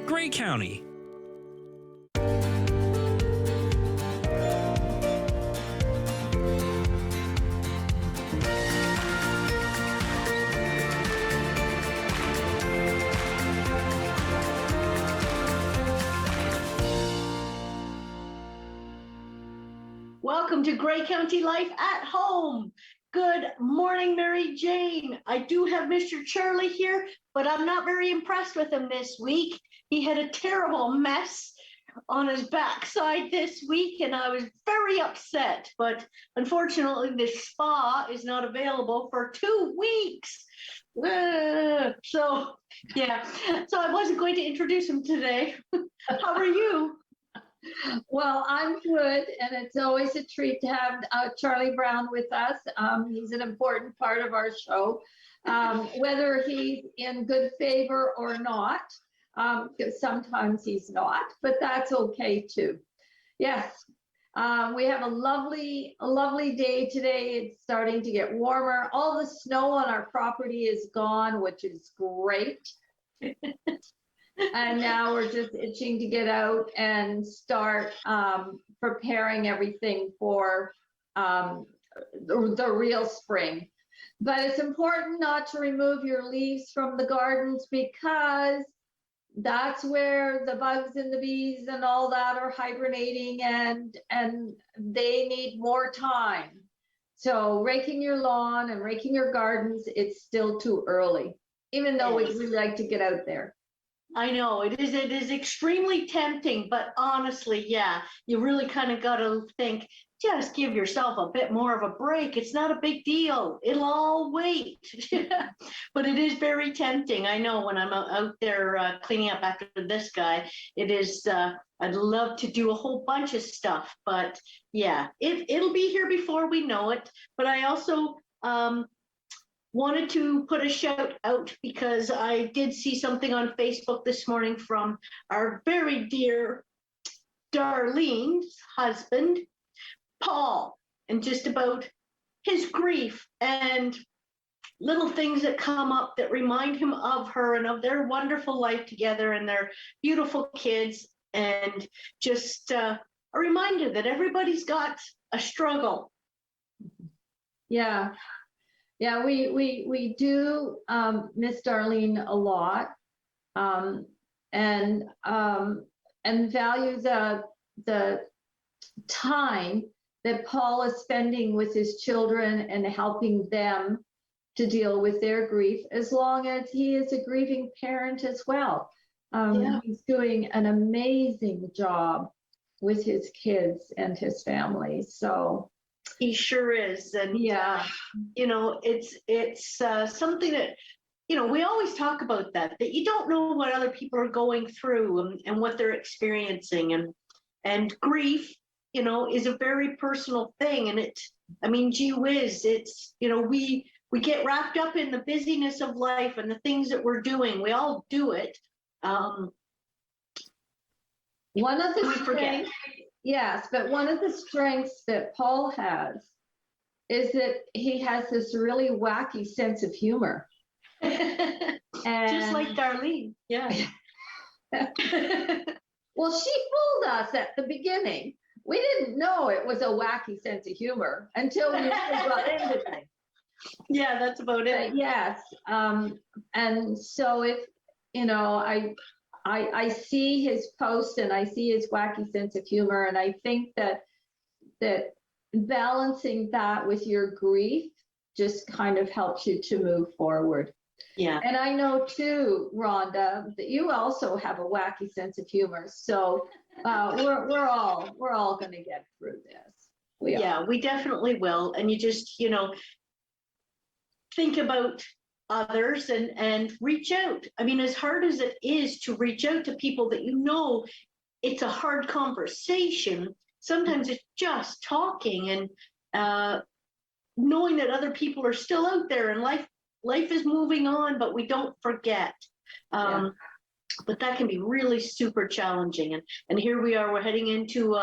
Grey County. Welcome to Grey County Life at Home. Good morning, Mary Jane. I do have Mr. Charlie here, but I'm not very impressed with him this week. He had a terrible mess on his backside this week, and I was very upset. But unfortunately, the spa is not available for 2 weeks. So I wasn't going to introduce him today. How are you? Well, I'm good, and it's always a treat to have Charlie Brown with us. He's an important part of our show, whether he's in good favor or not, because sometimes he's not, but that's okay too. Yes, we have a lovely day today. It's starting to get warmer. All the snow on our property is gone, which is great. And now we're just itching to get out and start preparing everything for the real spring. But it's important not to remove your leaves from the gardens, because that's where the bugs and the bees and all that are hibernating, and they need more time. So raking your lawn and raking your gardens, it's still too early, even though we'd really like to get out there. I know it is extremely tempting, but honestly, you really kind of got to think, just give yourself a bit more of a break. It's not a big deal. It'll all wait. But it is very tempting. I know when I'm out there cleaning up after this guy, it is, I'd love to do a whole bunch of stuff, but it'll be here before we know it. But I also, wanted to put a shout out because I did see something on Facebook this morning from our very dear Darlene's husband, Paul, and just about his grief and little things that come up that remind him of her and of their wonderful life together and their beautiful kids, and just a reminder that everybody's got a struggle. Yeah, we do miss Darlene a lot, and value the time that Paul is spending with his children and helping them to deal with their grief, as long as he is a grieving parent as well. He's doing an amazing job with his kids and his family. So. He sure is. And it's something that, we always talk about that you don't know what other people are going through and what they're experiencing, and grief, is a very personal thing. And gee whiz, it's, we get wrapped up in the busyness of life and the things that we're doing. We all do it. One of the strengths, yes, but one of the strengths that Paul has is that he has this really wacky sense of humor. And just like Darlene. Yeah. Well, she fooled us at the beginning. We didn't know it was a wacky sense of humor until we got into things. Yeah, that's about it. Yes. And so if, I see his posts and I see his wacky sense of humor, and I think that balancing that with your grief just kind of helps you to move forward. Yeah. And I know too, Rhonda, that you also have a wacky sense of humor. So we're all going to get through this. We definitely will. And you just, think about others and reach out. As hard as it is to reach out to people that it's a hard conversation. Sometimes it's just talking and knowing that other people are still out there and life is moving on, but we don't forget. But that can be really super challenging. And here we are, we're heading into,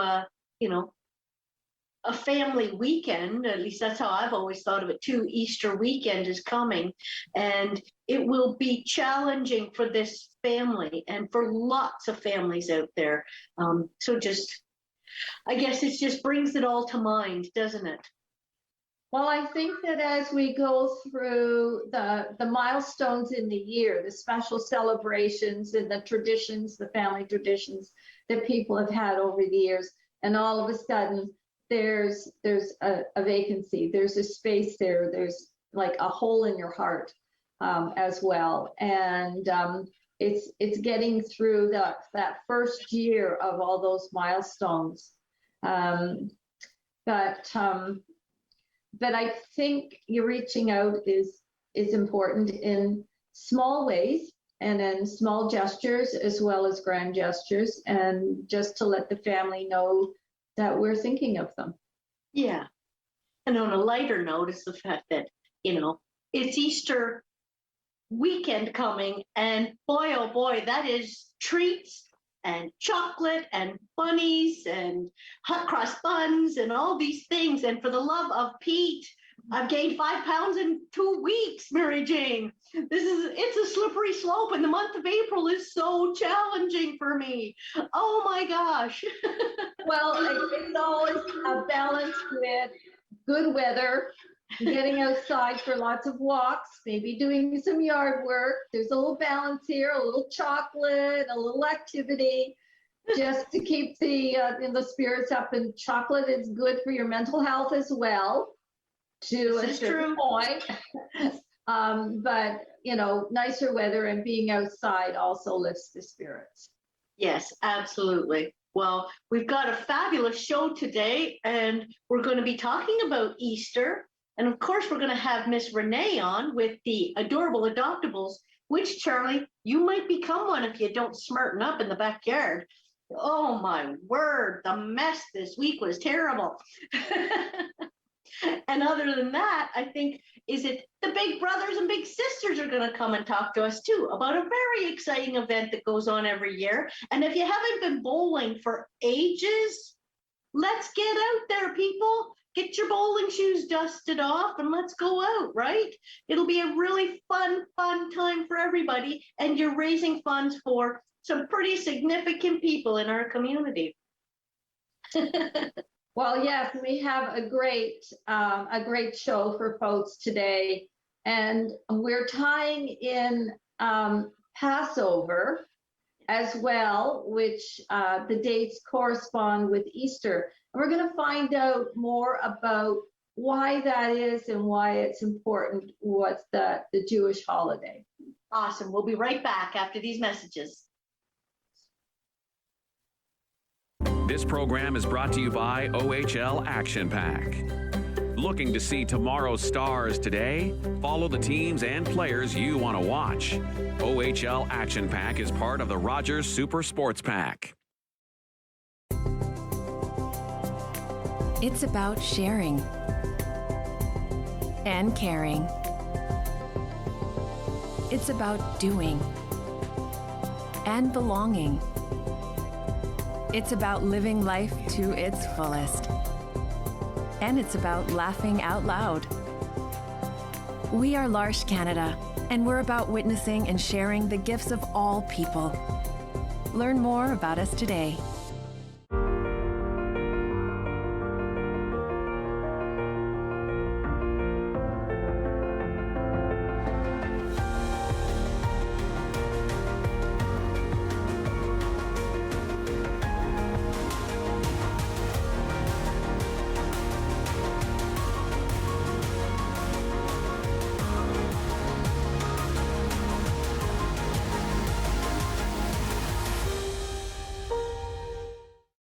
a family weekend. At least that's how I've always thought of it too. Easter weekend is coming, and it will be challenging for this family and for lots of families out there. So just, I guess it just brings it all to mind, doesn't it? Well, I think that as we go through the milestones in the year, the special celebrations and the traditions, the family traditions that people have had over the years, and all of a sudden there's a vacancy, there's a space there, there's like a hole in your heart as well. And it's getting through that first year of all those milestones. But I think you're reaching out is important in small ways and in small gestures as well as grand gestures, and just to let the family know that we're thinking of them. Yeah. And on a lighter note is the fact that, it's Easter weekend coming, and boy, oh boy, that is treats and chocolate and bunnies and hot cross buns and all these things. And for the love of Pete, I've gained 5 pounds in 2 weeks, Mary Jane. It's a slippery slope, and the month of April is so challenging for me. Oh my gosh. Well, it's always a balance with good weather, getting outside for lots of walks, maybe doing some yard work. There's a little balance here, a little chocolate, a little activity, just to keep the spirits up. And chocolate is good for your mental health as well, to a certain point. But nicer weather and being outside also lifts the spirits. Yes, absolutely. Well, we've got a fabulous show today, and we're going to be talking about Easter. And of course, we're going to have Miss Renee on with the Adorable Adoptables, which, Charlie, you might become one if you don't smarten up in the backyard. Oh my word, the mess this week was terrible. And other than that, I think, the big brothers and big sisters are going to come and talk to us too about a very exciting event that goes on every year. And if you haven't been bowling for ages, let's get out there, people. Get your bowling shoes dusted off and let's go out, right? It'll be a really fun time for everybody. And you're raising funds for some pretty significant people in our community. Well, yes, we have a great show for folks today. And we're tying in Passover as well, which the dates correspond with Easter. And we're going to find out more about why that is and why it's important with the Jewish holiday. Awesome. We'll be right back after these messages. This program is brought to you by OHL Action Pack. Looking to see tomorrow's stars today? Follow the teams and players you want to watch. OHL Action Pack is part of the Rogers Super Sports Pack. It's about sharing and caring. It's about doing and belonging. It's about living life to its fullest. And it's about laughing out loud. We are L'Arche Canada, and we're about witnessing and sharing the gifts of all people. Learn more about us today.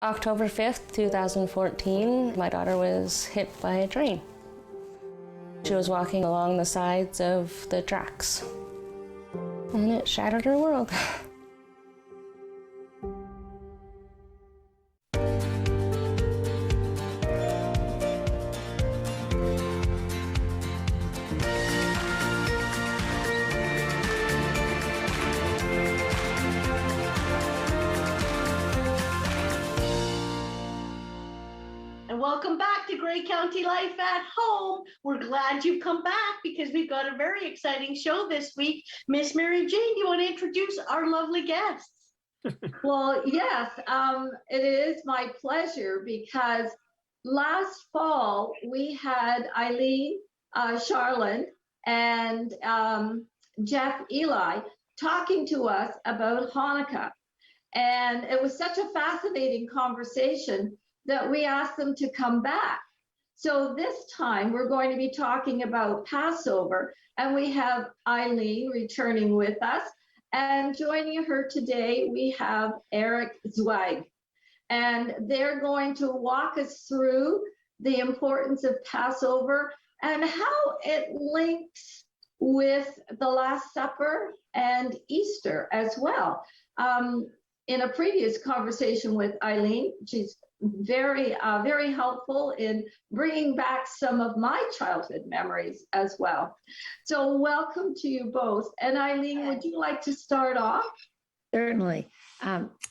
October 5th, 2014, my daughter was hit by a train. She was walking along the sides of the tracks, and it shattered her world. Welcome back to Grey County Life at Home. We're glad you've come back because we've got a very exciting show this week. Miss Mary Jane, do you want to introduce our lovely guests? Well, yes, it is my pleasure because last fall we had Eileen Charlin and Jeff Eli talking to us about Hanukkah. And it was such a fascinating conversation that we asked them to come back. So this time we're going to be talking about Passover, and we have Eileen returning with us. And joining her today, we have Eric Zweig. And they're going to walk us through the importance of Passover and how it links with the Last Supper and Easter as well. In a previous conversation with Eileen, she's very helpful in bringing back some of my childhood memories as well. So welcome to you both. And Eileen, would you like to start off? Certainly.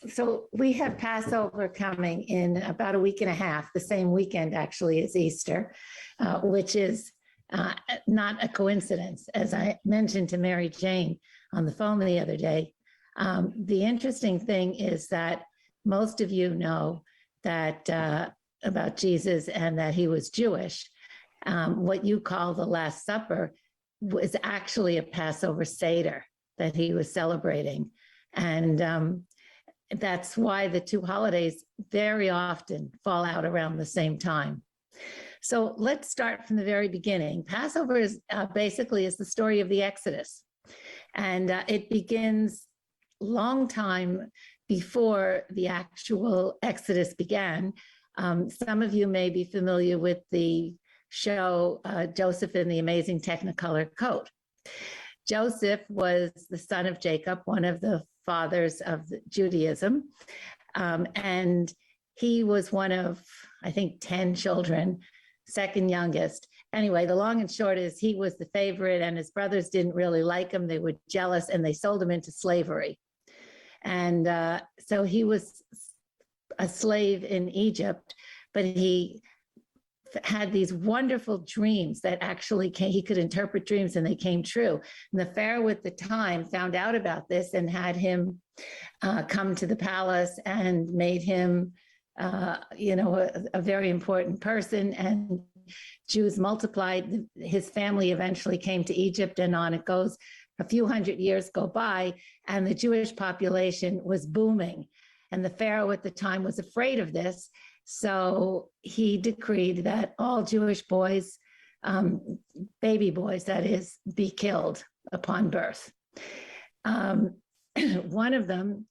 So we have Passover coming in about a week and a half, the same weekend actually as Easter, which is not a coincidence. As I mentioned to Mary Jane on the phone the other day, the interesting thing is that most of you know that about Jesus and that he was Jewish. What you call the Last Supper was actually a Passover Seder that he was celebrating. And that's why the two holidays very often fall out around the same time. So let's start from the very beginning. Passover is basically is the story of the Exodus. And it begins long time before the actual Exodus began. Some of you may be familiar with the show Joseph and the Amazing Technicolor Coat. Joseph was the son of Jacob, one of the fathers of Judaism, and he was one of, I think, 10 children, second youngest. Anyway, the long and short is he was the favorite, and his brothers didn't really like him. They were jealous, and they sold him into slavery. And so he was a slave in Egypt, but he had these wonderful dreams that actually he could interpret dreams, and they came true. And the Pharaoh at the time found out about this and had him come to the palace and made him, a very important person. And Jews multiplied. His family eventually came to Egypt, and on it goes. A few hundred years go by, and the Jewish population was booming. And the Pharaoh at the time was afraid of this. So he decreed that all Jewish boys, baby boys, that is, be killed upon birth. One of them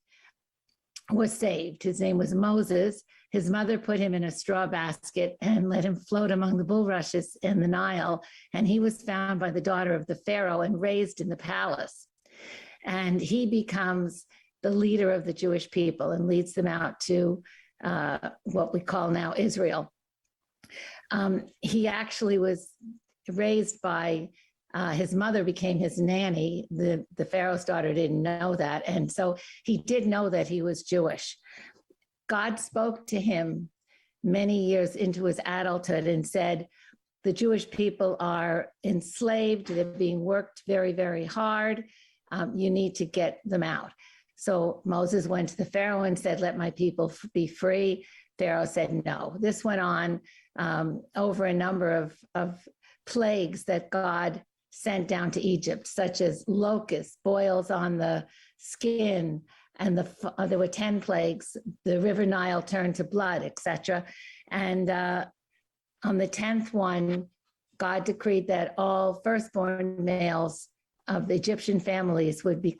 was saved. His name was Moses. His mother put him in a straw basket and let him float among the bulrushes in the Nile. And he was found by the daughter of the Pharaoh and raised in the palace. And he becomes the leader of the Jewish people and leads them out to what we call now Israel. He actually was raised by his mother, became his nanny. The Pharaoh's daughter didn't know that. And so he did know that he was Jewish. God spoke to him many years into his adulthood and said, the Jewish people are enslaved. They're being worked very, very hard. You need to get them out. So Moses went to the Pharaoh and said, let my people be free. Pharaoh said no. This went on over a number of plagues that God sent down to Egypt, such as locusts, boils on the skin, and there were 10 plagues. The river Nile turned to blood, etc. And on the 10th one, God decreed that all firstborn males of the Egyptian families would be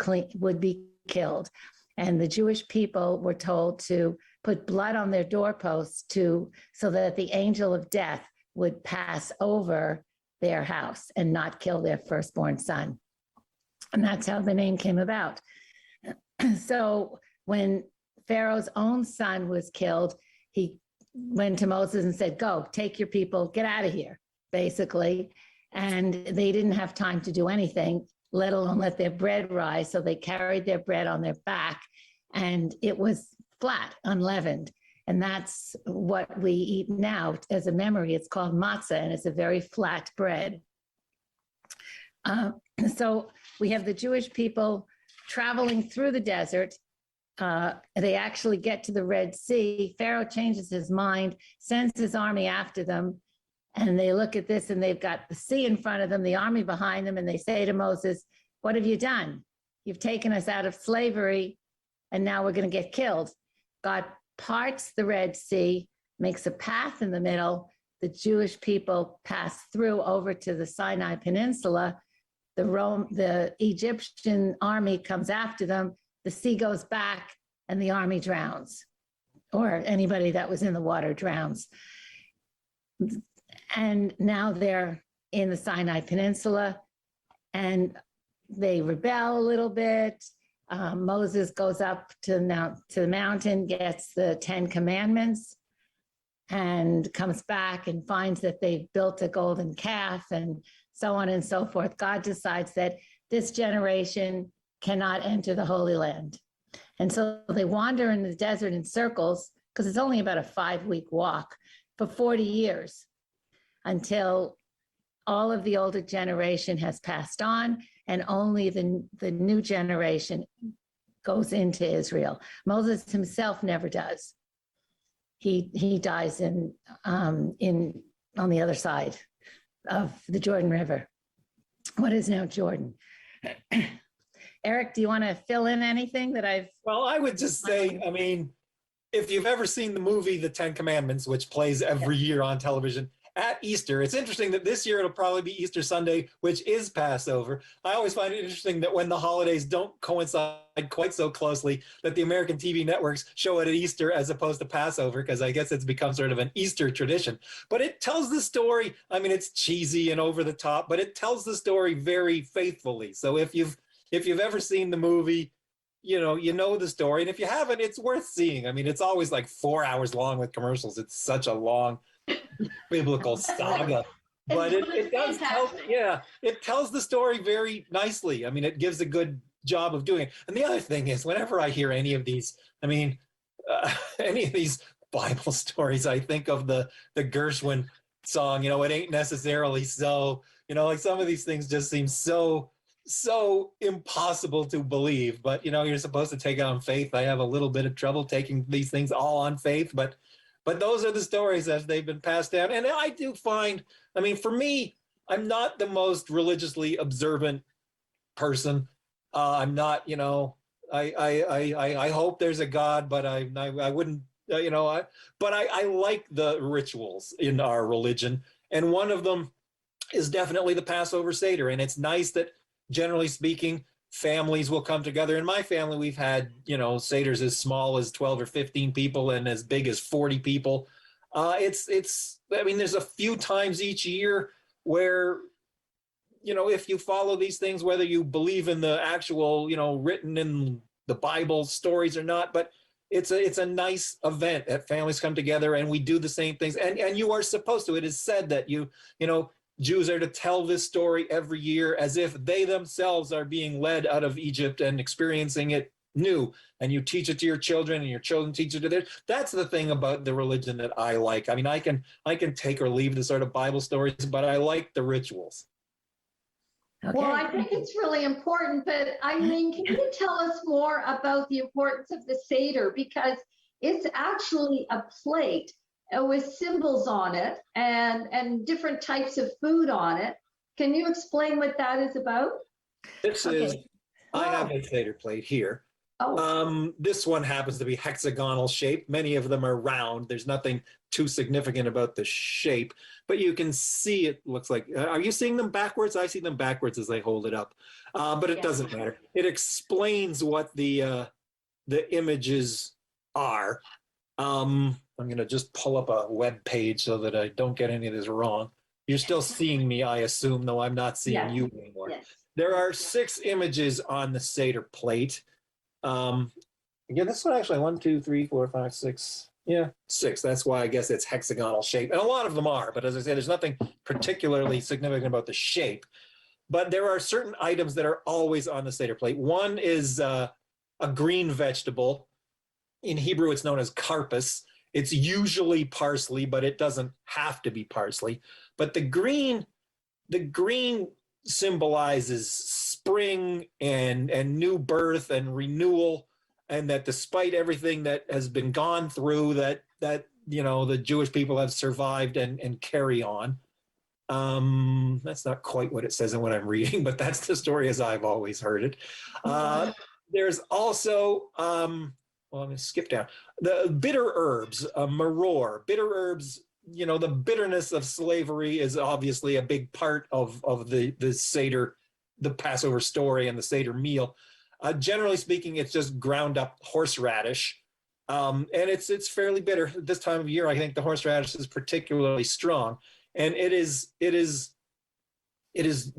killed. And the Jewish people were told to put blood on their doorposts so that the angel of death would pass over their house and not kill their firstborn son. And that's how the name came about. So when Pharaoh's own son was killed, he went to Moses and said, go, take your people, get out of here, basically. And they didn't have time to do anything, let alone let their bread rise. So they carried their bread on their back, and it was flat, unleavened. And that's what we eat now as a memory. It's called matzah, and it's a very flat bread. So we have the Jewish people traveling through the desert. They actually get to the Red Sea. Pharaoh changes his mind, sends his army after them. And they look at this and they've got the sea in front of them, the army behind them. And they say to Moses, what have you done? You've taken us out of slavery and now we're going to get killed. God parts the Red Sea, makes a path in the middle. The Jewish people pass through over to the Sinai Peninsula. The Egyptian army comes after them. The sea goes back and the army drowns, or anybody that was in the water drowns. And now they're in the Sinai Peninsula and they rebel a little bit. Moses goes up to the mountain, gets the 10 Commandments, and comes back and finds that they've built a golden calf and so on and so forth. God decides that this generation cannot enter the Holy Land. And so they wander in the desert in circles, because it's only about a 5-week walk, for 40 years, until all of the older generation has passed on and only the new generation goes into Israel. Moses himself never does. He dies on the other side of the Jordan River, what is now Jordan. Eric, do you want to fill in anything that I've... Well, I would just say, I mean, if you've ever seen the movie The 10 Commandments, which plays every year on television at Easter, it's interesting that this year it'll probably be Easter Sunday, which is Passover. I always find it interesting that when the holidays don't coincide quite so closely, that the American TV networks show it at Easter as opposed to Passover, because I guess it's become sort of an Easter tradition. But it tells the story. I mean, it's cheesy and over the top, but it tells the story very faithfully. So if you've ever seen the movie, you know the story. And if you haven't, it's worth seeing. I mean, it's always like 4 hours long with commercials. It's such a long biblical saga. But it does tell, it tells the story very nicely. I mean, it gives a good job of doing it. And the other thing is, whenever I hear any of these, any of these Bible stories, I think of the Gershwin song, it ain't necessarily so, like some of these things just seem so impossible to believe, but you're supposed to take it on faith. I have a little bit of trouble taking these things all on faith, but those are the stories as they've been passed down. And I do find, for me, I'm not the most religiously observant person. I'm not, I hope there's a God, but I wouldn't, but I like the rituals in our religion. And one of them is definitely the Passover Seder. And it's nice that, generally speaking, families will come together. In my family, we've had, Seders as small as 12 or 15 people and as big as 40 people. There's a few times each year where, if you follow these things, whether you believe in the actual, written in the Bible stories or not, but it's a nice event that families come together and we do the same things. And you are supposed to. It is said that Jews are to tell this story every year as if they themselves are being led out of Egypt and experiencing it new. And you teach it to your children and your children teach it to theirs. That's the thing about the religion that I like. I can take or leave the sort of Bible stories, but I like the rituals. Okay. Well, I think it's really important, but can you tell us more about the importance of the Seder? Because it's actually a plate with symbols on it and different types of food on it. Can you explain what that is about? I have a Seder plate here. Oh. This one happens to be hexagonal shaped. Many of them are round. There's nothing too significant about the shape, but you can see it looks like, are you seeing them backwards? I see them backwards as I hold it up, but it doesn't matter. It explains what the images are. I'm going to just pull up a web page so that I don't get any of this wrong. You're still seeing me, I assume, though I'm not seeing you anymore. Yes. There are 6 images on the Seder plate. This one actually, 1, 2, 3, 4, 5, 6. Yeah, 6. That's why I guess it's hexagonal shape. And a lot of them are, but as I said, there's nothing particularly significant about the shape. But there are certain items that are always on the Seder plate. One is a green vegetable. In Hebrew, it's known as karpas. It's usually parsley, but it doesn't have to be parsley. But the green symbolizes spring and new birth and renewal, and that despite everything that has been gone through, that the Jewish people have survived and carry on. That's not quite what it says in what I'm reading, but that's the story as I've always heard it. There's also, I'm going to skip down. The bitter herbs, maror. Bitter herbs, the bitterness of slavery is obviously a big part of the Seder, the Passover story and the Seder meal. Generally speaking, it's just ground up horseradish. And it's fairly bitter. This time of year, I think the horseradish is particularly strong. And it is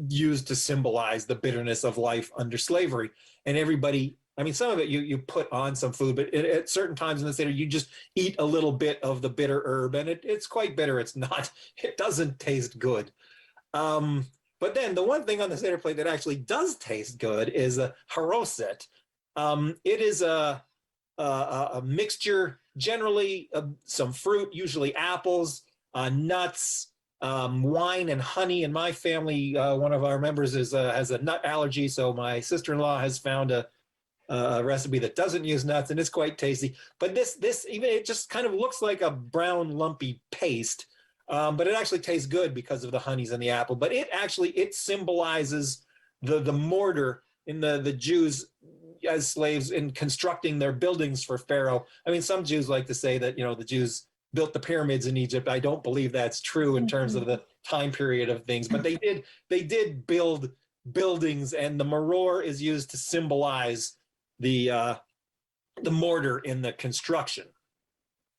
used to symbolize the bitterness of life under slavery. And everybody, some of it you put on some food, but at certain times in the Seder, you just eat a little bit of the bitter herb, and it's quite bitter. It doesn't taste good. But then the one thing on the Seder plate that actually does taste good is a haroset. It is a mixture, generally some fruit, usually apples, nuts, wine and honey. In my family, one of our members has a nut allergy, so my sister-in-law has found a recipe that doesn't use nuts, and it's quite tasty. But this even it just kind of looks like a brown lumpy paste, but it actually tastes good because of the honeys and the apple. But it symbolizes the mortar in the Jews as slaves in constructing their buildings for Pharaoh. Some Jews like to say that the Jews built the pyramids in Egypt. I don't believe that's true in terms of the time period of things, but they did build buildings, and the maror is used to symbolize the mortar in the construction.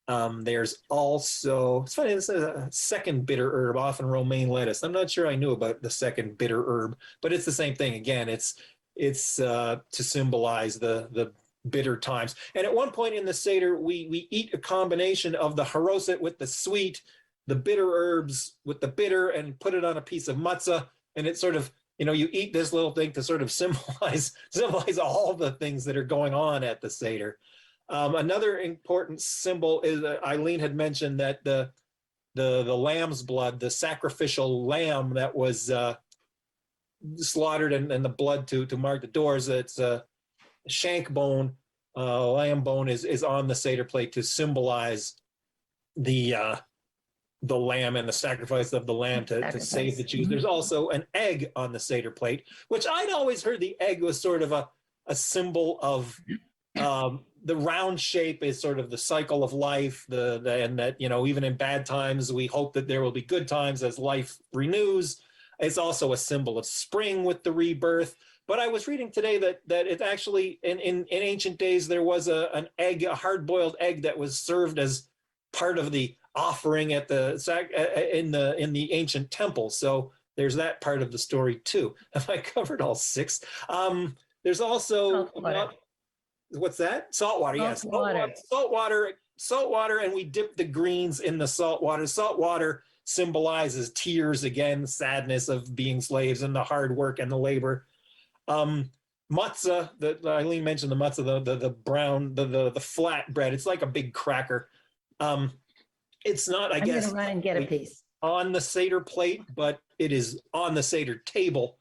There's also, it's funny, this is a second bitter herb, often romaine lettuce. I'm not sure I knew about the second bitter herb, but it's the same thing. Again, it's to symbolize the bitter times. And at one point in the Seder, we eat a combination of the haroset with the sweet, the bitter herbs with the bitter, and put it on a piece of matzah. And it sort of, you eat this little thing to sort of symbolize all the things that are going on at the Seder. Another important symbol is Eileen had mentioned that the lamb's blood, the sacrificial lamb that was slaughtered, and the blood to mark the doors, it's shank bone, lamb bone is on the Seder plate to symbolize the lamb and the sacrifice of the lamb to save the Jews. There's also an egg on the Seder plate, which I'd always heard the egg was sort of a symbol of the round shape is sort of the cycle of life, and that, even in bad times, we hope that there will be good times as life renews. It's also a symbol of spring with the rebirth. But I was reading today that it actually, in ancient days, there was an egg, a hard-boiled egg that was served as part of the offering at in the ancient temple. So there's that part of the story too. Have I covered all six? There's also what's that? Saltwater, yes. Saltwater, and we dip the greens in the saltwater. Saltwater symbolizes tears again, sadness of being slaves and the hard work and the labor. Matzah, Eileen mentioned the matzah, the brown, the flat bread. It's like a big cracker. It's not, I guess, I'm gonna run and get a piece on the Seder plate, but it is on the Seder table.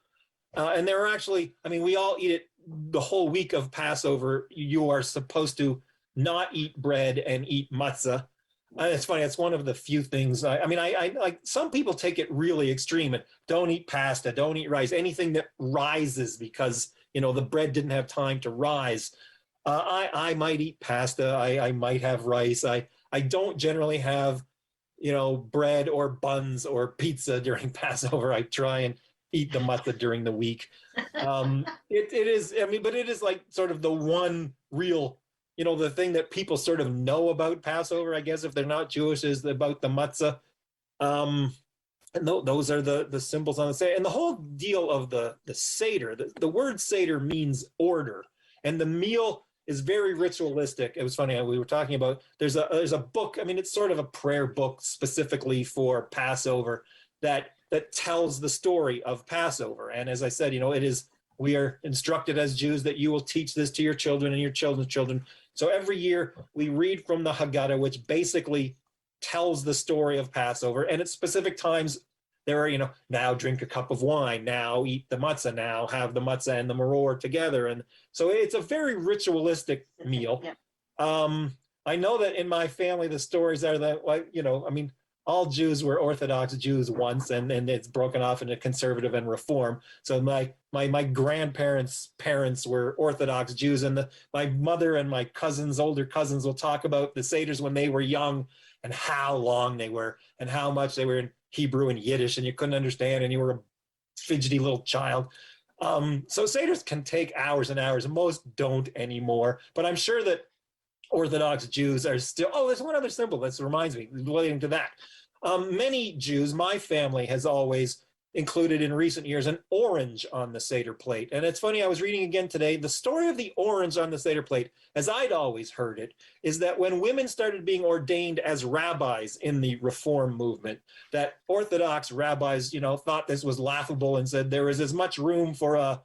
And there are actually, we all eat it the whole week of Passover. You are supposed to not eat bread and eat matzah. It's funny. It's one of the few things. I like, some people take it really extreme and don't eat pasta, don't eat rice, anything that rises because the bread didn't have time to rise. I might eat pasta. I might have rice. I don't generally have bread or buns or pizza during Passover. I try and eat the matzah during the week. It is. But it is like sort of the one real. The thing that people sort of know about Passover, I guess, if they're not Jewish, is about the matzah. And those are the symbols on the Seder. And the whole deal of the Seder, the word Seder means order. And the meal is very ritualistic. It was funny, we were talking about, there's a book, it's sort of a prayer book specifically for Passover that tells the story of Passover. And as I said, we are instructed as Jews that you will teach this to your children and your children's children, So every year we read from the Haggadah, which basically tells the story of Passover, and at specific times there are, now drink a cup of wine, now eat the matzah, now have the matzah and the maror together. And so it's a very ritualistic meal. Yeah. I know that in my family, the stories are that, all Jews were Orthodox Jews once, and it's broken off into conservative and reform. So my grandparents' parents were Orthodox Jews, and my mother and my older cousins will talk about the Seders when they were young and how long they were and how much they were in Hebrew and Yiddish, and you couldn't understand, and you were a fidgety little child. So Seders can take hours and hours, and most don't anymore. But I'm sure that Orthodox Jews are still, there's one other symbol that reminds me, relating to that. Many Jews, my family has always included in recent years an orange on the Seder plate. And it's funny, I was reading again today, the story of the orange on the Seder plate, as I'd always heard it, is that when women started being ordained as rabbis in the Reform movement, that Orthodox rabbis, thought this was laughable and said there is as much room for a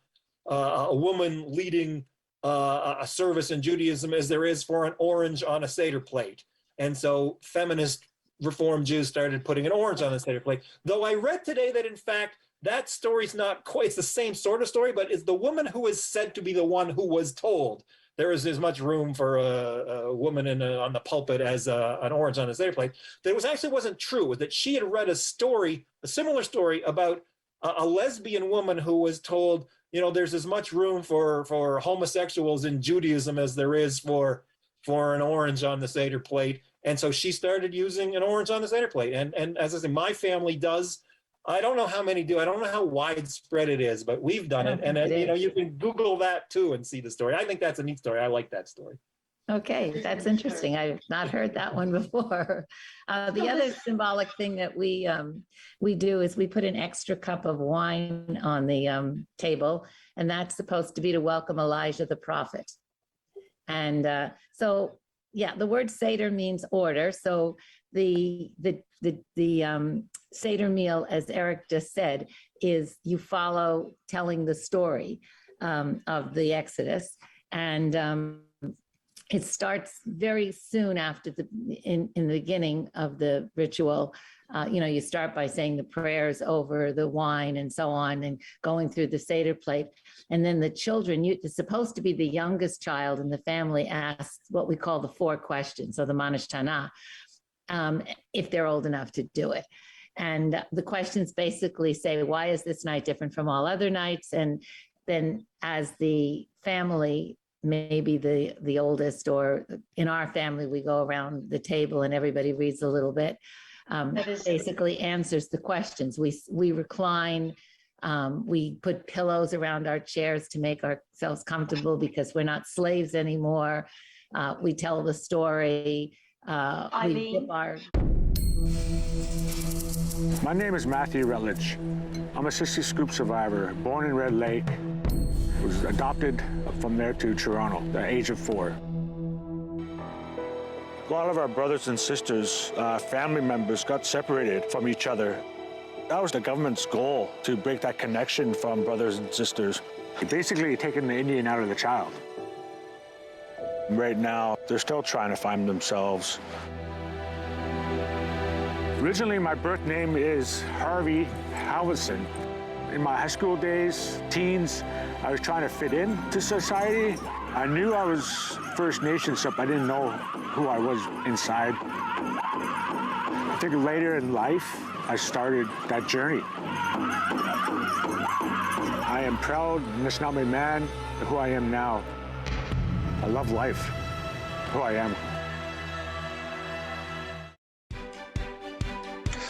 woman leading a service in Judaism as there is for an orange on a Seder plate. And so feminist Reform Jews started putting an orange on the Seder plate. Though I read today that in fact, that story's not quite, it's the same sort of story, but it's the woman who is said to be the one who was told there is as much room for a woman on the pulpit as an orange on a Seder plate. That wasn't true, was that she had read a similar story about a lesbian woman who was told, there's as much room for homosexuals in Judaism as there is for an orange on the Seder plate. And so she started using an orange on the Seder plate. And as I say, my family does. I don't know how many do. I don't know how widespread it is, but we've done it. And you can Google that too and see the story. I think that's a neat story. I like that story. Okay, that's interesting. I've not heard that one before. The other symbolic thing that we do is we put an extra cup of wine on the table, and that's supposed to be to welcome Elijah the prophet. And the word Seder means order. So the Seder meal, as Eric just said, is you follow telling the story of the Exodus, and it starts very soon after in the beginning of the ritual. You start by saying the prayers over the wine and so on, and going through the Seder plate. And then the children, it's supposed to be the youngest child in the family, asks what we call the 4 questions, so the Manish Tana, if they're old enough to do it. And the questions basically say, why is this night different from all other nights? And then as the family, maybe the oldest, or in our family, we go around the table and everybody reads a little bit. Basically answers the questions. We recline, we put pillows around our chairs to make ourselves comfortable because we're not slaves anymore. We tell the story. We dip our... My name is Matthew Rutledge. I'm a 60 scoop survivor, born in Red Lake. Was adopted from there to Toronto at the age of 4. A lot of our brothers and sisters, family members, got separated from each other. That was the government's goal, to break that connection from brothers and sisters. Basically taking the Indian out of the child. Right now, they're still trying to find themselves. Originally, my birth name is Harvey Halverson. In my high school days, teens, I was trying to fit into society. I knew I was First Nations, but I didn't know who I was inside. I think later in life, I started that journey. I am proud, Anishinaabe man, of who I am now. I love life, who I am.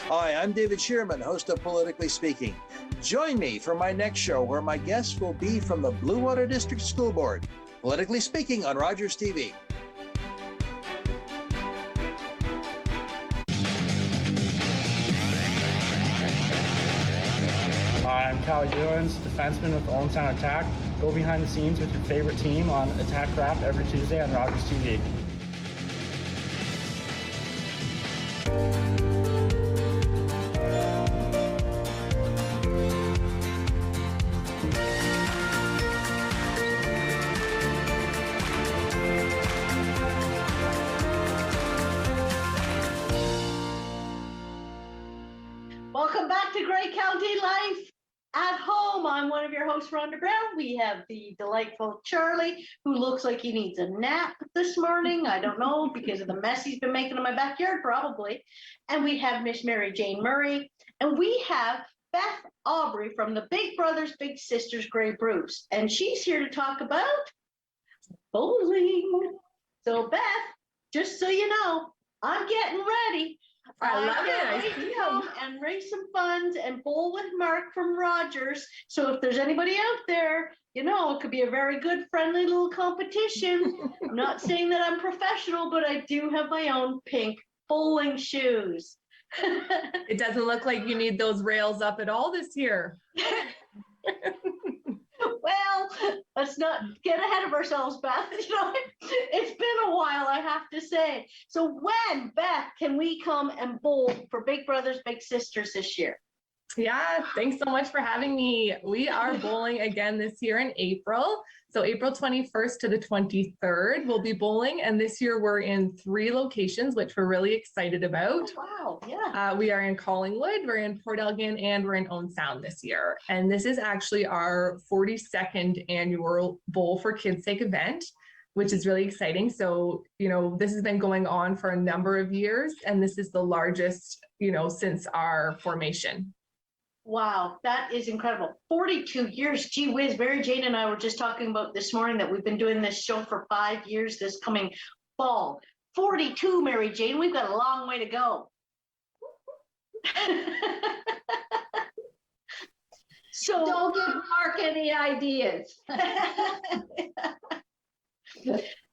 Hi, I'm David Shearman, host of Politically Speaking. Join me for my next show, where my guests will be from the Blue Water District School Board. Politically Speaking on Rogers TV. Hi, I'm Callie Jones, defenseman with the Olmstown Attack. Go behind the scenes with your favorite team on Attack Craft every Tuesday on Rogers TV. host, Rhonda Brown. We have the delightful Charlie, who looks like he needs a nap this morning. I don't know, because of the mess he's been making in my backyard, probably. And we have Miss Mary Jane Murray. And we have Beth Aubrey from the Big Brothers Big Sisters Grey Bruce. And she's here to talk about bowling. So Beth, just so you know, I'm getting ready. I love it. I Ready see to come and raise some funds and bowl with Mark from Rogers. So if there's anybody out there, you know, it could be a very good, friendly little competition. I'm not saying that I'm professional, but I do have my own pink bowling shoes. It doesn't look like you need those rails up at all this year. Well, let's not get ahead of ourselves, Beth. You know, it's been a while, I have to say. So when, Beth, can we come and bowl for Big Brothers Big Sisters this year? Yeah, thanks so much for having me. We are bowling again this year in April. So April 21st to the 23rd, we'll be bowling. And this year we're in 3 locations, which we're really excited about. Oh, wow, yeah. We are in Collingwood, we're in Port Elgin, and we're in Owen Sound this year. And this is actually our 42nd annual Bowl for Kids' Sake event, which is really exciting. So, you know, this has been going on for a number of years, and this is the largest, you know, since our formation. Wow, that is incredible. 42 years, gee whiz. Mary Jane and I were just talking about this morning that we've been doing this show for 5 years this coming fall. 42, Mary Jane, we've got a long way to go. So Don't give Mark any ideas.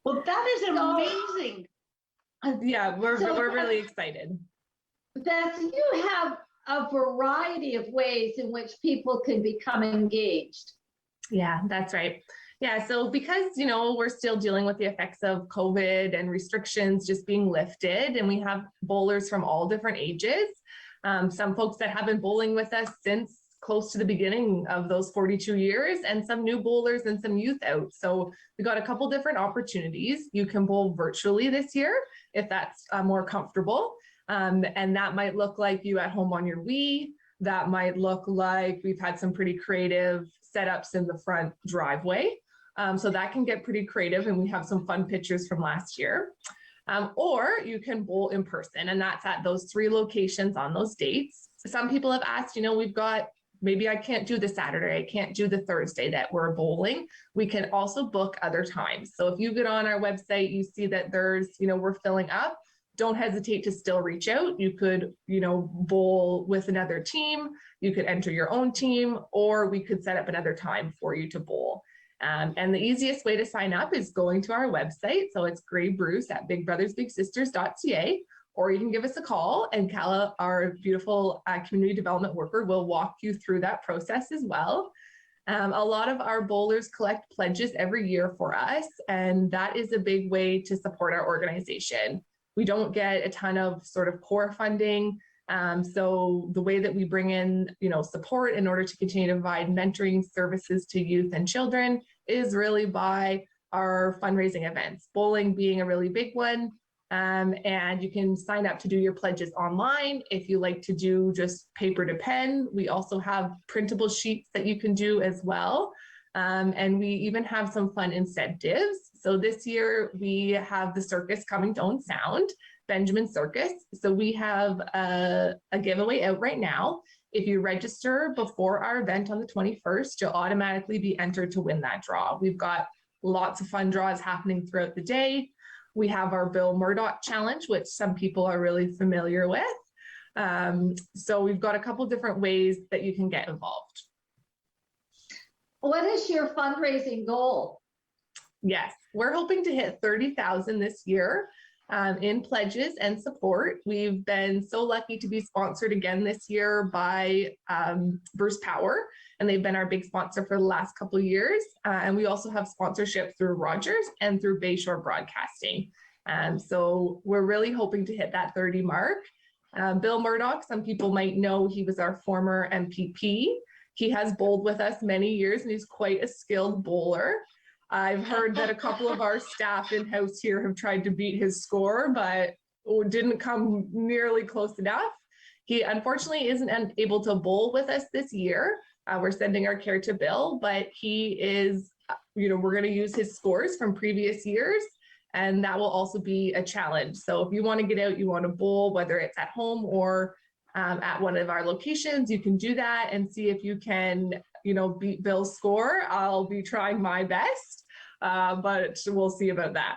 Well, that is amazing. Yeah, we're really excited. Beth, you have a variety of ways in which people can become engaged. Yeah, that's right. Yeah, so because, you know, we're still dealing with the effects of COVID and restrictions just being lifted, and we have bowlers from all different ages, some folks that have been bowling with us since close to the beginning of those 42 years, and some new bowlers and some youth out. So we got a couple different opportunities. You can bowl virtually this year if that's more comfortable. And that might look like you at home on your Wii. That might look like we've had some pretty creative setups in the front driveway. So that can get pretty creative, and we have some fun pictures from last year. Or you can bowl in person, and that's at those 3 locations on those dates. Some people have asked, you know, we've got, maybe I can't do the Saturday, I can't do the Thursday that we're bowling. We can also book other times. So if you get on our website, you see that there's, you know, we're filling up. Don't hesitate to still reach out. You could, you know, bowl with another team. You could enter your own team, or we could set up another time for you to bowl. And the easiest way to sign up is going to our website. So it's Grey Bruce at bigbrothersbigsisters.ca, or you can give us a call, and Kala, our beautiful community development worker, will walk you through that process as well. A lot of our bowlers collect pledges every year for us, and that is a big way to support our organization. We don't get a ton of sort of core funding. So the way that we bring in, you know, support in order to continue to provide mentoring services to youth and children is really by our fundraising events, bowling being a really big one. And you can sign up to do your pledges online. If you like to do just paper to pen, we also have printable sheets that you can do as well. And we even have some fun incentives. So this year we have the circus coming to Owen Sound, Benjamin Circus. So we have a giveaway out right now. If you register before our event on the 21st, you'll automatically be entered to win that draw. We've got lots of fun draws happening throughout the day. We have our Bill Murdock challenge, which some people are really familiar with. So we've got a couple different ways that you can get involved. What is your fundraising goal? Yes, we're hoping to hit 30,000 this year in pledges and support. We've been so lucky to be sponsored again this year by Bruce Power, and they've been our big sponsor for the last couple of years. And we also have sponsorship through Rogers and through Bayshore Broadcasting. So we're really hoping to hit that 30 mark. Bill Murdock, some people might know, he was our former MPP. He has bowled with us many years, and he's quite a skilled bowler. I've heard that a couple of our staff in-house here have tried to beat his score, but didn't come nearly close enough. He unfortunately isn't able to bowl with us this year, we're sending our care to Bill, but he is, we're going to use his scores from previous years, and that will also be a challenge. So if you want to get out, you want to bowl, whether it's at home or at one of our locations, you can do that and see if you can, beat Bill's score. I'll be trying my best, but we'll see about that.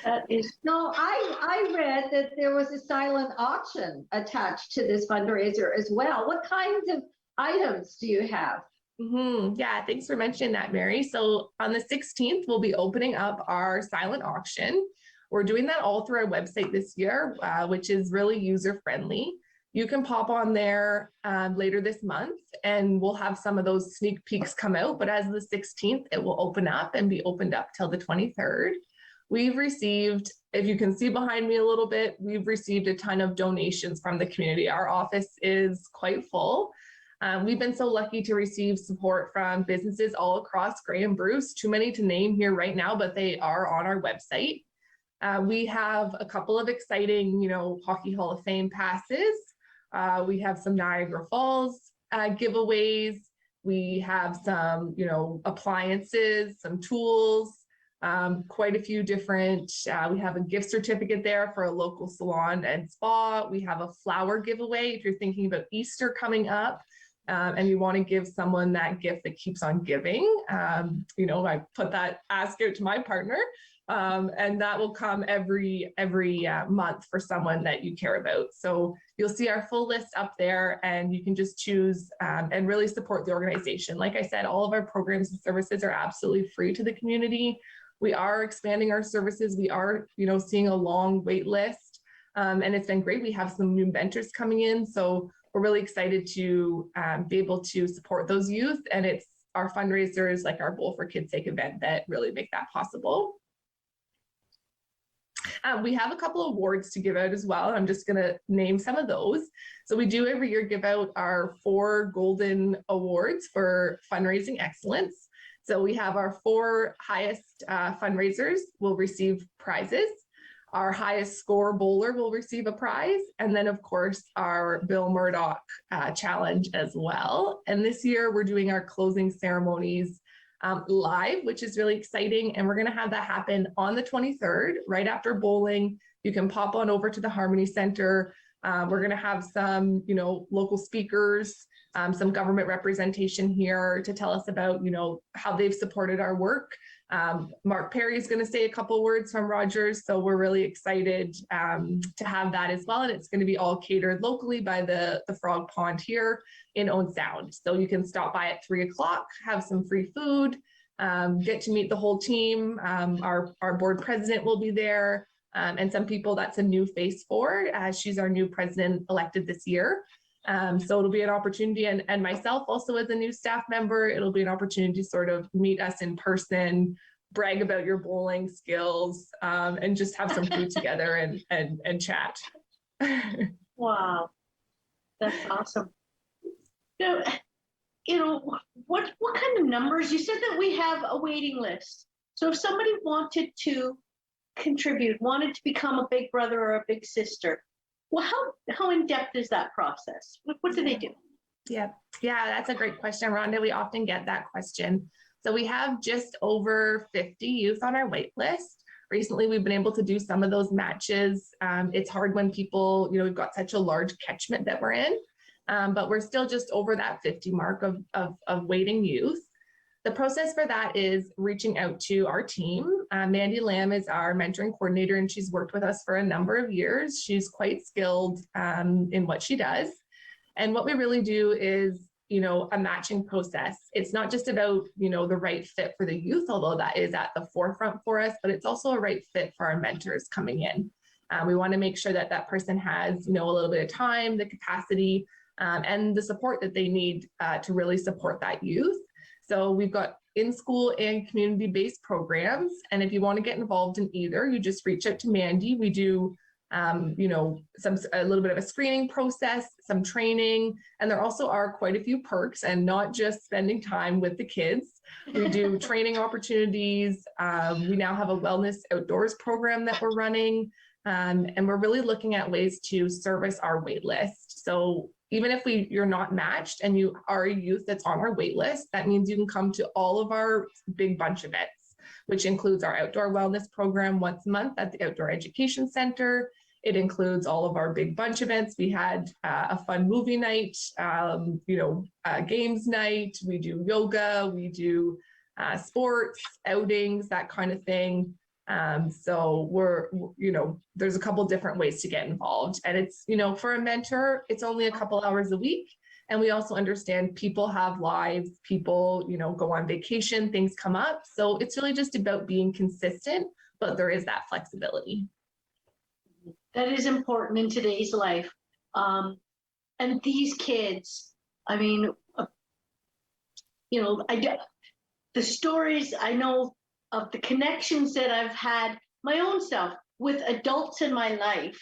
That is No, I read that there was a silent auction attached to this fundraiser as well. What kinds of items do you have? Yeah, thanks for mentioning that, Mary. So on the 16th, we'll be opening up our silent auction. We're doing that all through our website this year, which is really user-friendly. You can pop on there later this month, and we'll have some of those sneak peeks come out. But as of the 16th, it will open up and be opened up till the 23rd. We've received, if you can see behind me a little bit, we've received a ton of donations from the community. Our office is quite full. We've been so lucky to receive support from businesses all across Grey and Bruce, too many to name here right now, but they are on our website. We have a couple of exciting, Hockey Hall of Fame passes. We have some Niagara Falls giveaways. We have some, appliances, some tools, quite a few different, we have a gift certificate there for a local salon and spa. We have a flower giveaway if you're thinking about Easter coming up. And you want to give someone that gift that keeps on giving. I put that ask out to my partner, and that will come every month for someone that you care about. So you'll see our full list up there, and you can just choose and really support the organization. Like I said, all of our programs and services are absolutely free to the community. We are expanding our services. We are, seeing a long wait list, and it's been great. We have some new mentors coming in, so we're really excited to be able to support those youth, and it's our fundraisers like our Bowl for Kids' Sake event that really make that possible. We have a couple of awards to give out as well, and I'm just going to name some of those. So we do every year give out our 4 golden awards for fundraising excellence. So we have our 4 highest fundraisers will receive prizes. Our highest score bowler will receive a prize. And then, of course, our Bill Murdock challenge as well. And this year, we're doing our closing ceremonies live, which is really exciting. And we're going to have that happen on the 23rd, right after bowling. You can pop on over to the Harmony Center. We're going to have some, local speakers, some government representation here to tell us about, how they've supported our work. Mark Perry is going to say a couple words from Rogers, so we're really excited to have that as well. And it's going to be all catered locally by the Frog Pond here in Owen Sound. So you can stop by at 3 o'clock, have some free food, get to meet the whole team. Our board president will be there, and some people that's a new face for, as she's our new president elected this year. So it'll be an opportunity, and myself also as a new staff member, it'll be an opportunity to sort of meet us in person, brag about your bowling skills, and just have some food together and chat. wow, that's awesome. What kind of numbers? You said that we have a waiting list. So if somebody wanted to contribute, wanted to become a big brother or a big sister, well, how in-depth is that process? What do they do? Yeah, that's a great question, Rhonda. We often get that question. So we have just over 50 youth on our wait list. Recently, we've been able to do some of those matches. It's hard when people, we've got such a large catchment that we're in, but we're still just over that 50 mark of waiting youth. The process for that is reaching out to our team. Mandy Lamb is our mentoring coordinator, and she's worked with us for a number of years. She's quite skilled in what she does. And what we really do is, a matching process. It's not just about, the right fit for the youth, although that is at the forefront for us, but it's also a right fit for our mentors coming in. We want to make sure that that person has, a little bit of time, the capacity, and the support that they need to really support that youth. So we've got in-school and community-based programs. And if you want to get involved in either, you just reach out to Mandy. We do, a little bit of a screening process, some training, and there also are quite a few perks, and not just spending time with the kids. We do training opportunities. We now have a wellness outdoors program that we're running. And we're really looking at ways to service our wait list. So even if you're not matched and you are a youth that's on our wait list, that means you can come to all of our big bunch events, which includes our outdoor wellness program once a month at the Outdoor Education Center. It includes all of our big bunch events. We had a fun movie night, games night. We do yoga, we do sports, outings, that kind of thing. So there's a couple different ways to get involved. And it's, for a mentor, it's only a couple hours a week. And we also understand people have lives, people, go on vacation, things come up. So it's really just about being consistent, but there is that flexibility. That is important in today's life. And these kids, I mean, the stories I know of, the connections that I've had my own self with adults in my life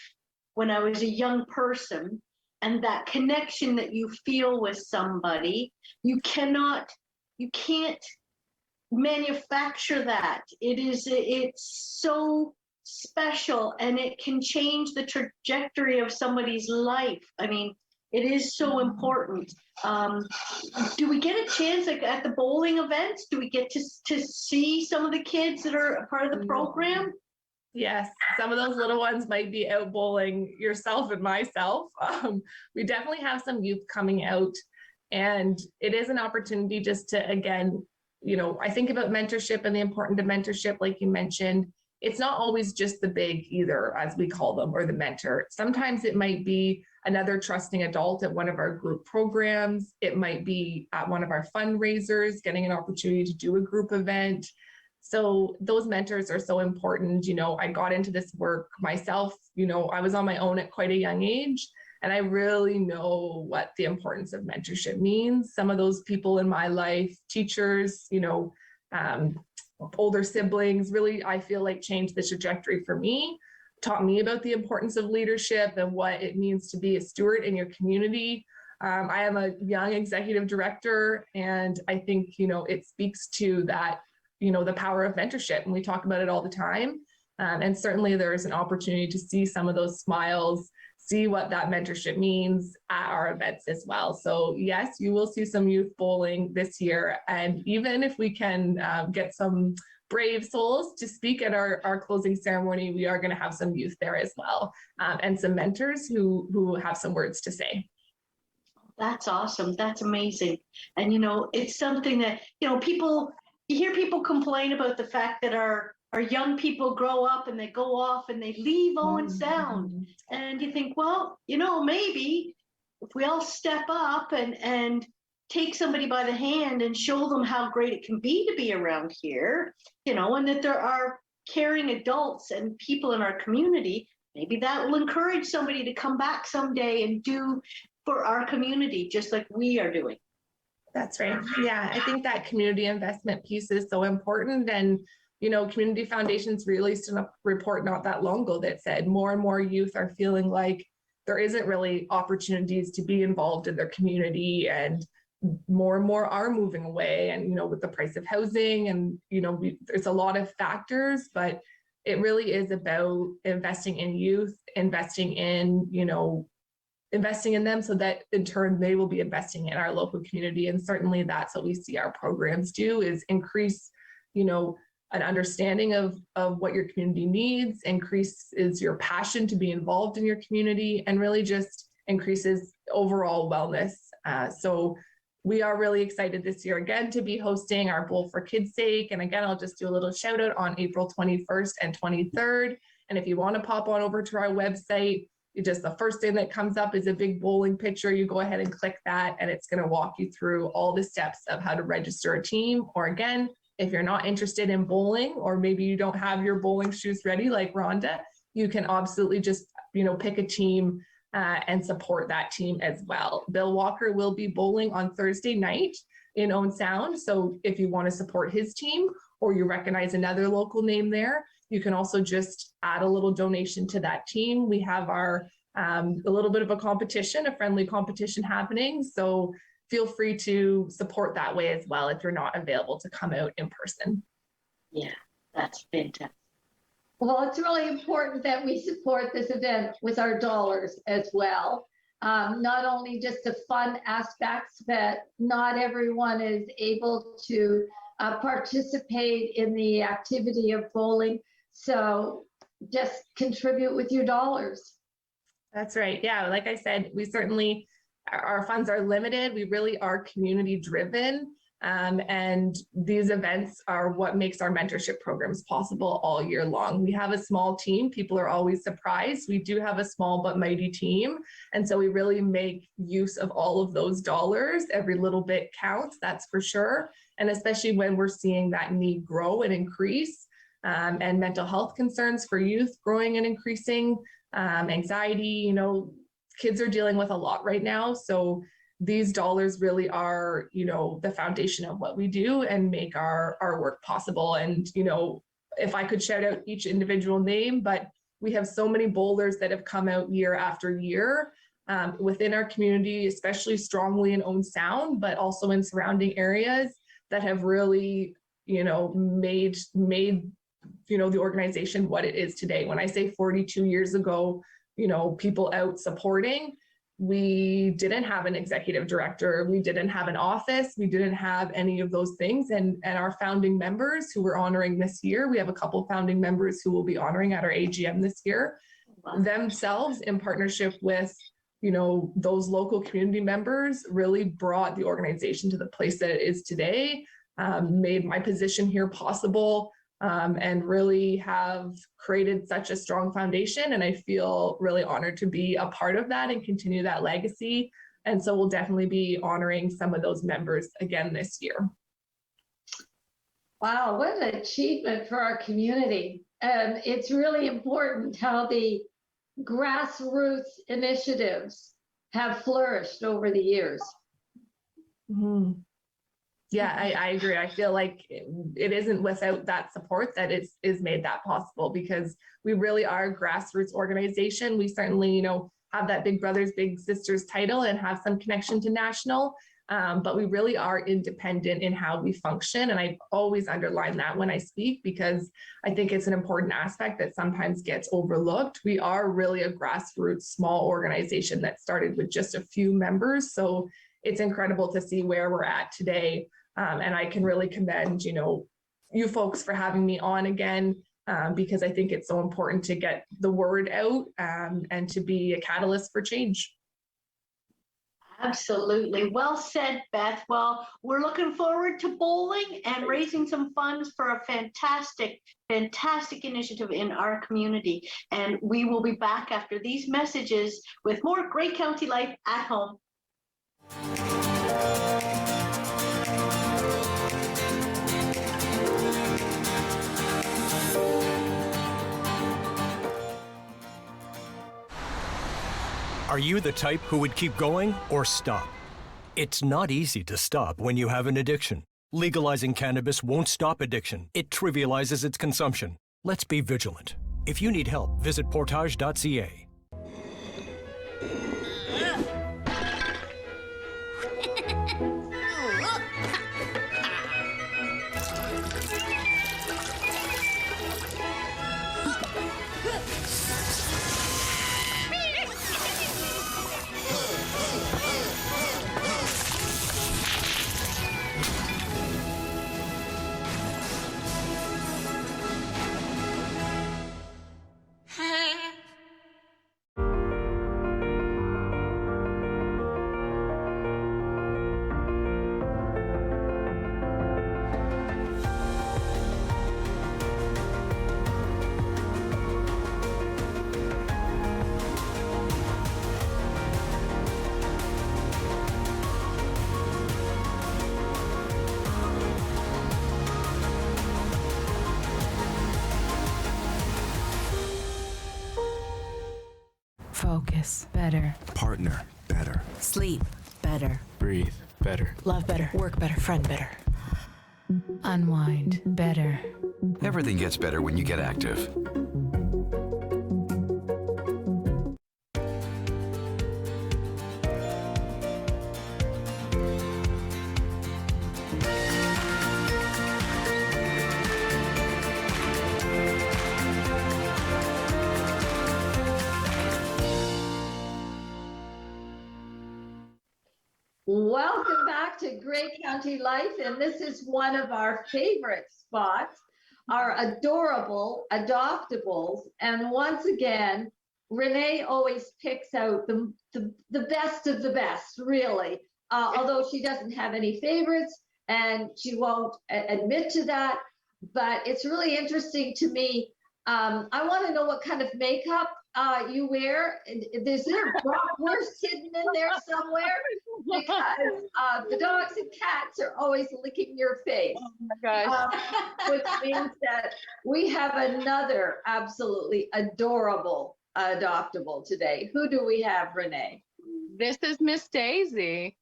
when I was a young person, and that connection that you feel with somebody, you can't manufacture that. It's so special, and it can change the trajectory of somebody's life. I mean, it is so important. Do we get a chance at the bowling events? Do we get to see some of the kids that are a part of the program? Yes, some of those little ones might be out bowling, yourself and myself. We definitely have some youth coming out, and it is an opportunity just to, again, I think about mentorship and the importance of mentorship, like you mentioned. It's not always just the big either, as we call them, or the mentor. Sometimes it might be another trusting adult at one of our group programs. It might be at one of our fundraisers, getting an opportunity to do a group event. So those mentors are so important. I got into this work myself, I was on my own at quite a young age, and I really know what the importance of mentorship means. Some of those people in my life, teachers, older siblings, really, I feel like changed the trajectory for me, taught me about the importance of leadership and what it means to be a steward in your community. I am a young executive director, and I think, it speaks to that, the power of mentorship, and we talk about it all the time. And certainly there is an opportunity to see some of those smiles, see what that mentorship means at our events as well. So yes, you will see some youth bowling this year. And even if we can get some brave souls to speak at our closing ceremony, we are going to have some youth there as well, and some mentors who have some words to say. That's awesome. That's amazing. And, it's something that, you hear people complain about the fact that our young people grow up and they go off and they leave Owen Sound. And you think, well, maybe if we all step up and take somebody by the hand and show them how great it can be around here, and that there are caring adults and people in our community, maybe that will encourage somebody to come back someday and do for our community, just like we are doing. That's right. Yeah, I think that community investment piece is so important. And, Community Foundations released a report not that long ago that said more and more youth are feeling like there isn't really opportunities to be involved in their community, and more are moving away. And, with the price of housing and, there's a lot of factors, but it really is about investing in youth, investing in them so that in turn they will be investing in our local community. And certainly that's what we see our programs do, is increase, an understanding of what your community needs, increases your passion to be involved in your community, and really just increases overall wellness. So we are really excited this year again to be hosting our Bowl for Kids' Sake. And again, I'll just do a little shout out on April 21st and 23rd. And if you want to pop on over to our website, just the first thing that comes up is a big bowling picture. You go ahead and click that, and it's going to walk you through all the steps of how to register a team. Or again, if you're not interested in bowling, or maybe you don't have your bowling shoes ready like Rhonda, you can absolutely just, pick a team and support that team as well. Bill Walker will be bowling on Thursday night in Owen Sound. So if you want to support his team, or you recognize another local name there, you can also just add a little donation to that team. We have our a little bit of a competition, a friendly competition happening. So feel free to support that way as well if you're not available to come out in person. Yeah, that's fantastic. Well, it's really important that we support this event with our dollars as well. not only just the fun aspects, but not everyone is able to participate in the activity of bowling. So just contribute with your dollars. That's right. Yeah, like I said, we certainly, our funds are limited. We really are community driven. And these events are what makes our mentorship programs possible all year long. We have a small team. People are always surprised. We do have a small but mighty team. And so we really make use of all of those dollars. Every little bit counts, that's for sure. And especially when we're seeing that need grow and increase, and mental health concerns for youth growing and increasing, anxiety, kids are dealing with a lot right now. So these dollars really are, the foundation of what we do and make our work possible. And, if I could shout out each individual name, but we have so many bowlers that have come out year after year within our community, especially strongly in Owen Sound, but also in surrounding areas that have really, made the organization what it is today. When I say 42 years ago, people out supporting, we didn't have an executive director, we didn't have an office, we didn't have any of those things. And our founding members who we're honoring this year, we have a couple founding members who will be honoring at our AGM this year, themselves in partnership with, those local community members really brought the organization to the place that it is today, made my position here possible, and really have created such a strong foundation. And I feel really honored to be a part of that and continue that legacy. And so we'll definitely be honoring some of those members again this year. Wow, what an achievement for our community. And it's really important how the grassroots initiatives have flourished over the years. Mm-hmm. Yeah, I agree. I feel like it isn't without that support that is made that possible, because we really are a grassroots organization. We certainly, have that Big Brothers, Big Sisters title and have some connection to national, but we really are independent in how we function. And I always underline that when I speak, because I think it's an important aspect that sometimes gets overlooked. We are really a grassroots small organization that started with just a few members. So it's incredible to see where we're at today. And I can really commend, you folks for having me on again, because I think it's so important to get the word out and to be a catalyst for change. Absolutely. Well said, Beth. Well, we're looking forward to bowling and raising some funds for a fantastic initiative in our community. And we will be back after these messages with more Great County Life at Home. Are you the type who would keep going or stop? It's not easy to stop when you have an addiction. Legalizing cannabis won't stop addiction. It trivializes its consumption. Let's be vigilant. If you need help, visit portage.ca. Focus better. Partner better. Sleep better. Breathe better. Love better. Work better. Friend better. Unwind better. Everything gets better when you get active. Welcome back to Grey County Life, and this is one of our favorite spots, our adorable Adoptables. And once again, Renee always picks out the best of the best, really, although she doesn't have any favorites, and she won't admit to that. But it's really interesting to me. I want to know what kind of makeup you wear. Is there bratwurst hidden in there somewhere? Because the dogs and cats are always licking your face. Oh my gosh. Which means that we have another absolutely adorable adoptable today. Who do we have, Renee? This is Miss Daisy.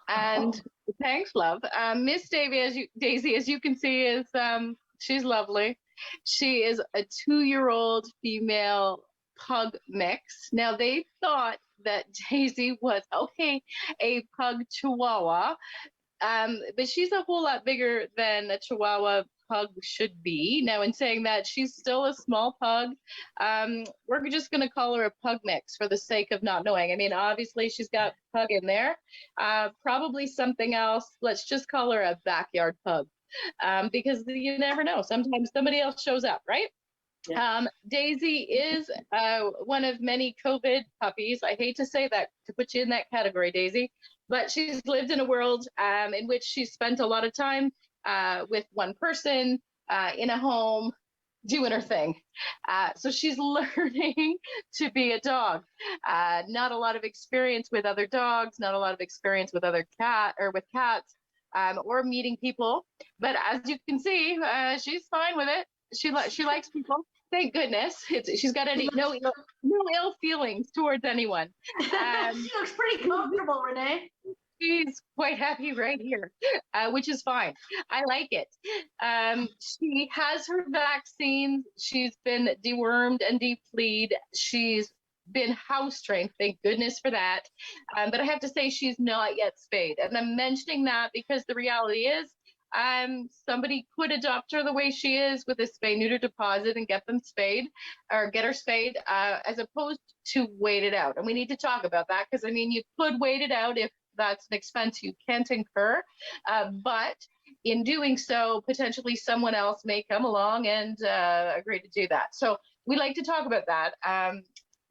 And thanks, love. Miss Daisy, as you can see, is she's lovely. She is a 2-year-old female pug mix. Now, they thought that Daisy was, a pug chihuahua, but she's a whole lot bigger than a chihuahua pug should be. Now, in saying that, she's still a small pug. We're just going to call her a pug mix for the sake of not knowing. I mean, obviously, she's got pug in there. Probably something else. Let's just call her a backyard pug. Because you never know. Sometimes somebody else shows up, right? Yeah. Daisy is one of many COVID puppies. I hate to say that, to put you in that category, Daisy, but she's lived in a world in which she's spent a lot of time with one person in a home doing her thing. So she's learning to be a dog. Not a lot of experience with other dogs, not a lot of experience with other cats. Or meeting people, but as you can see, she's fine with it. She likes people. Thank goodness. She's got no ill feelings towards anyone. She looks pretty comfortable, Renee. She's quite happy right here, which is fine. I like it. She has her vaccines. She's been dewormed and depleted. She's been house trained, thank goodness for that. But I have to say she's not yet spayed. And I'm mentioning that because the reality is somebody could adopt her the way she is with a spay neuter deposit and get them spayed or get her spayed as opposed to wait it out. And we need to talk about that because I mean, you could wait it out if that's an expense you can't incur. But in doing so, potentially someone else may come along and agree to do that. So we like to talk about that.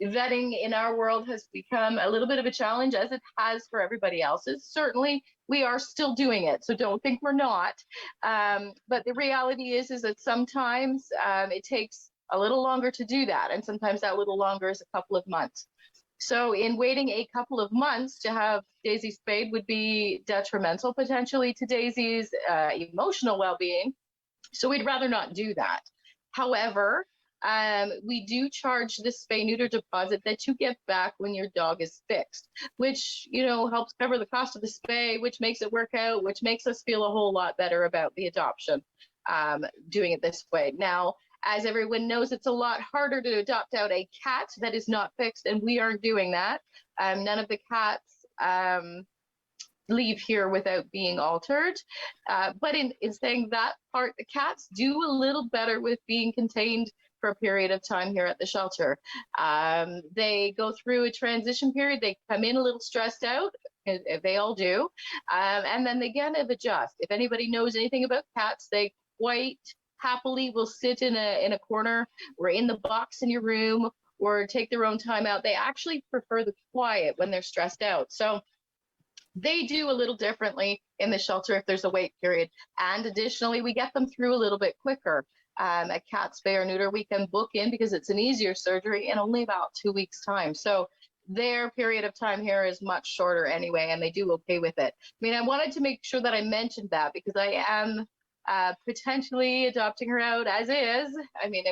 Vetting in our world has become a little bit of a challenge, as it has for everybody else's. Certainly, we are still doing it, so don't think we're not. But the reality is that sometimes it takes a little longer to do that, and sometimes that little longer is a couple of months. So in waiting a couple of months to have Daisy spayed would be detrimental potentially to Daisy's emotional well-being. So we'd rather not do that. However, we do charge this spay neuter deposit that you get back when your dog is fixed, which, helps cover the cost of the spay, which makes it work out, which makes us feel a whole lot better about the adoption, doing it this way. Now, as everyone knows, it's a lot harder to adopt out a cat that is not fixed, and we aren't doing that. None of the cats leave here without being altered. But in saying that part, the cats do a little better with being contained for a period of time here at the shelter. They go through a transition period. They come in a little stressed out. They all do. And then they kind of adjust. If anybody knows anything about cats, they quite happily will sit in a corner or in the box in your room or take their own time out. They actually prefer the quiet when they're stressed out. So they do a little differently in the shelter if there's a wait period. And additionally, we get them through a little bit quicker. A cat spay or neuter, we can book in because it's an easier surgery in only about 2 weeks' time. So their period of time here is much shorter anyway, and they do okay with it. I mean, I wanted to make sure that I mentioned that because I am potentially adopting her out as is. I mean,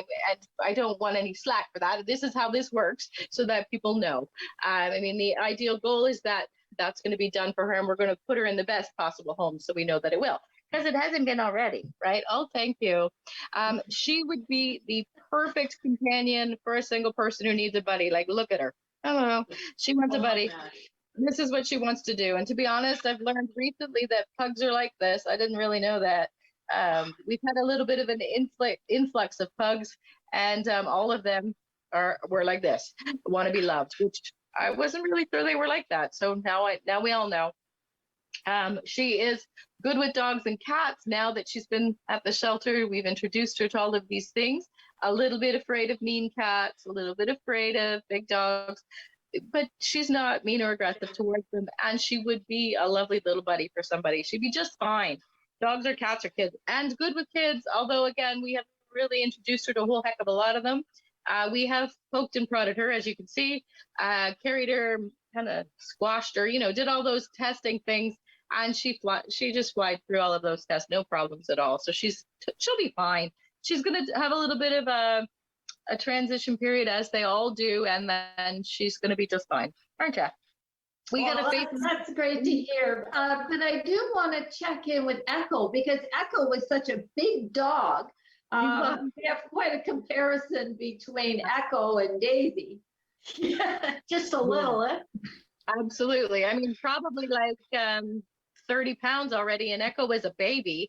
I don't want any slack for that. This is how this works so that people know. I mean, the ideal goal is that that's going to be done for her, and we're going to put her in the best possible home so we know that it will. Because it hasn't been already, right? Oh, thank you. She would be the perfect companion for a single person who needs a buddy. Like, look at her. I don't know. She wants a buddy. This is what she wants to do. And to be honest, I've learned recently that pugs are like this. I didn't really know that. We've had a little bit of an influx of pugs, and all of them were like this, want to be loved, which I wasn't really sure they were like that. So now we all know. She is good with dogs and cats. Now that she's been at the shelter, we've introduced her to all of these things. A little bit afraid of mean cats, a little bit afraid of big dogs, but she's not mean or aggressive towards them. And she would be a lovely little buddy for somebody. She'd be just fine. Dogs or cats or kids, and good with kids. Although, again, we have really introduced her to a whole heck of a lot of them. We have poked and prodded her, as you can see, carried her, kind of squashed her, did all those testing things. And she just flied through all of those tests, no problems at all. So she'll be fine. She's going to have a little bit of a transition period, as they all do, and then she's going to be just fine, aren't you? That's great to hear. But I do want to check in with Echo, because Echo was such a big dog. We have quite a comparison between Echo and Daisy. Yeah, just a little, eh? Absolutely. I mean, probably like 30 pounds already, and Echo was a baby,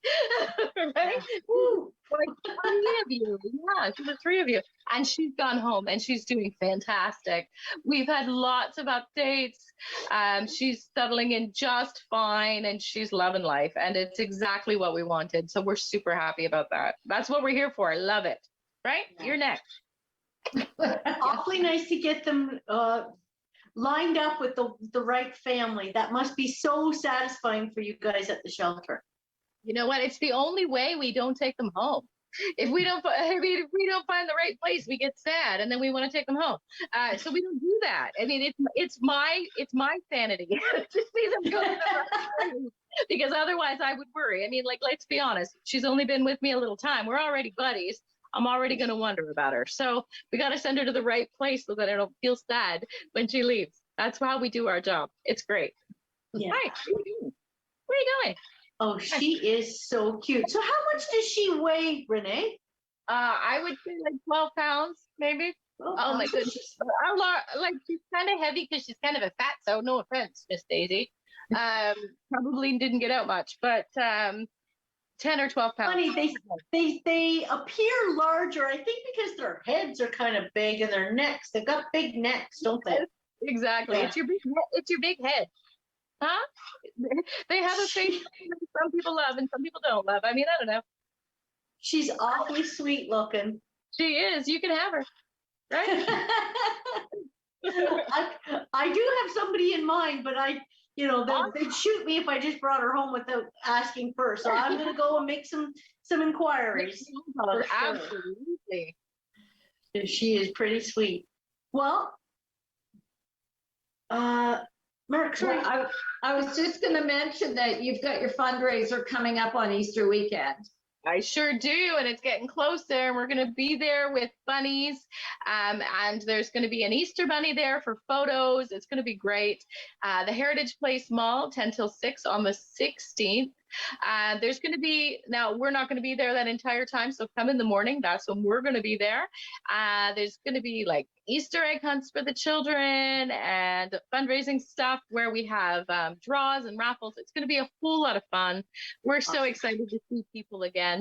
right? Woo, like 3 of you. Yeah, so the 3 of you. And she's gone home and she's doing fantastic. We've had lots of updates. She's settling in just fine and she's loving life. And it's exactly what we wanted. So we're super happy about that. That's what we're here for. Love it. Right? Yeah. You're next. Awfully nice to get them lined up with the right family. That must be so satisfying for you guys at the shelter. You know what? It's the only way we don't take them home. If we don't find the right place, we get sad, and then we want to take them home. So we don't do that. I mean, it's my sanity. Just please, I'm going to the right place, because otherwise I would worry. I mean, like, let's be honest. She's only been with me a little time. We're already buddies. I'm already going to wonder about her. So we got to send her to the right place so that I don't feel sad when she leaves. That's how we do our job. It's great. Yeah. Hi, where are you going? Oh, she is so cute. So how much does she weigh, Renee? I would say like 12 pounds, maybe. Oh my goodness. Like, she's kind of heavy because she's kind of a fatso. No offense, Miss Daisy. Probably didn't get out much, but 10 or 12 pounds. Funny, they appear larger, I think, because their heads are kind of big and their necks. They've got big necks, don't they? Exactly. Yeah. It's your big head. Huh? They have a face that some people love and some people don't love. I mean, I don't know. She's awfully sweet looking. She is. You can have her. Right? I do have somebody in mind, but they'd shoot me if I just brought her home without asking first. So I'm going to go and make some inquiries. Sure. Absolutely. She is pretty sweet. Well, Mark, sorry. Well, I was just going to mention that you've got your fundraiser coming up on Easter weekend. I sure do, and it's getting closer, and we're going to be there with bunnies, and there's going to be an Easter bunny there for photos. It's going to be great. The Heritage Place Mall, 10 till 6 on the 16th. There's going to be, now we're not going to be there that entire time, so come in the morning. That's when we're going to be there. There's going to be like Easter egg hunts for the children and fundraising stuff where we have draws and raffles. It's going to be a whole lot of fun. We're so excited to see people again.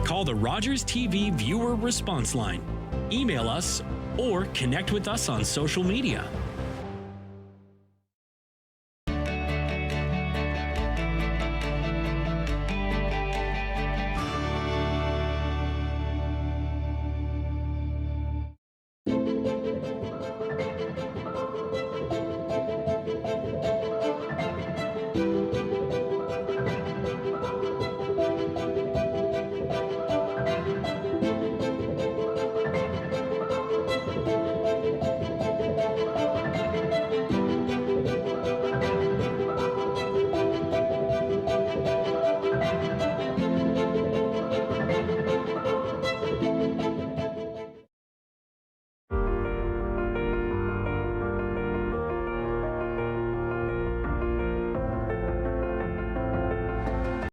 Call the Rogers TV viewer response line, email us, or connect with us on social media.